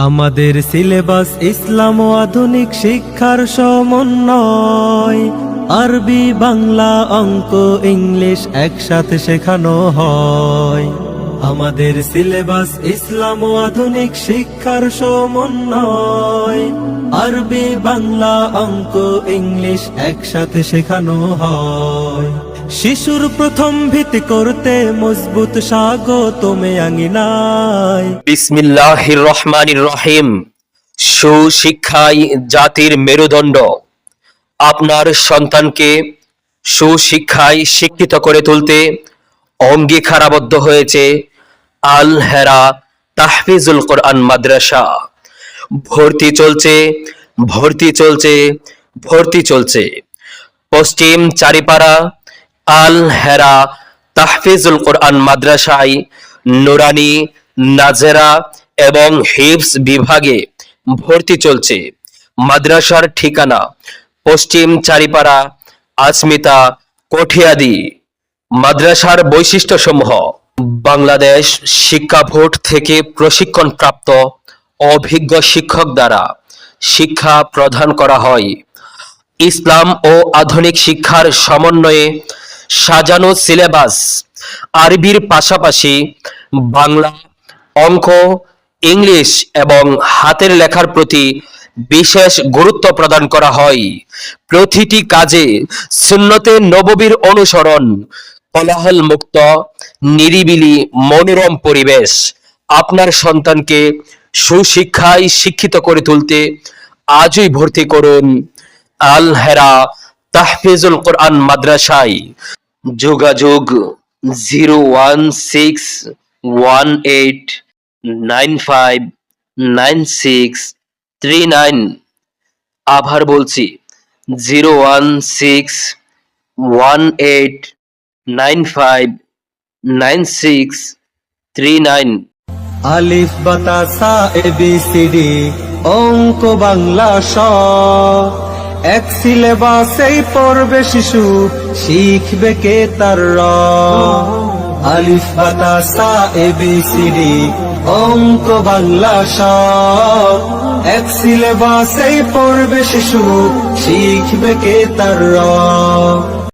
আমাদের সিলেবাস ইসলাম ও আধুনিক শিক্ষার সমন্বয়। আরবি, বাংলা, অঙ্ক, ইংলিশ একসাথে শেখানো হয়। আমাদের সিলেবাস ইসলাম ও আধুনিক শিক্ষার সমন্বয়। আরবি, বাংলা, অঙ্ক, ইংলিশ একসাথে শেখানো হয়। শিশুর প্রথম ভিত্তি করতে মজবুত স্বাগতমে আঙিনায়। বিসমিল্লাহির রহমানির রহিম। সুশিক্ষাই জাতির মেরুদণ্ড। আপনার সন্তানকে সুশিক্ষায় শিক্ষিত করে তুলতে অঙ্গীকারাবদ্ধ হয়েছে আল হেরা তাহফিজুল কোরআন মাদ্রাসা। ভর্তি চলছে, ভর্তি চলছে, ভর্তি চলছে। পশ্চিম চারিপাড়া আল হেরা তাহফিজুল কোরআন মাদ্রাসায় নুরানি, নাজেরা এবং হিফজ বিভাগে ভর্তি চলছে। মাদ্রাসার ঠিকানা পশ্চিম চারিপাড়া, আচমিতা, কঠিয়াদি। মাদ্রাসার বৈশিষ্ট্যসমূহ: বাংলাদেশ শিক্ষা বোর্ড থেকে প্রশিক্ষণপ্রাপ্ত অভিজ্ঞ শিক্ষক দ্বারা শিক্ষা প্রদান করা হয়। ইসলাম ও আধুনিক শিক্ষার সমন্বয়ে সাজানো সিলেবাস। আরবির পাশাপাশি বাংলা, অঙ্ক, ইংলিশ এবং হাতের লেখার প্রতি বিশেষ গুরুত্ব প্রদান করা হয়। প্রতিটি কাজে সুন্নতে নববীর অনুসরণ। কোলাহল মুক্ত, নিরিবিলি, মনোরম পরিবেশ। আপনার সন্তানকে সুশিক্ষায় শিক্ষিত করে তুলতে আজই ভর্তি করুন আল হেরা তাহফিজুল কোরআন মাদ্রাসায়। যোগাযোগ 01618959639। আবার বলছি 01618959639। আলিফ বাতা সা ABCD অঙ্ক, বাংলা, স। এক সিলেবাসেই পড়বে শিশু, শিখবে কে তার র। আলিফ বাতা সা ABCD অঙ্ক, বাংলা, স। এক সিলেবাসেই পড়বে শিশু, শিখবে কে তার র।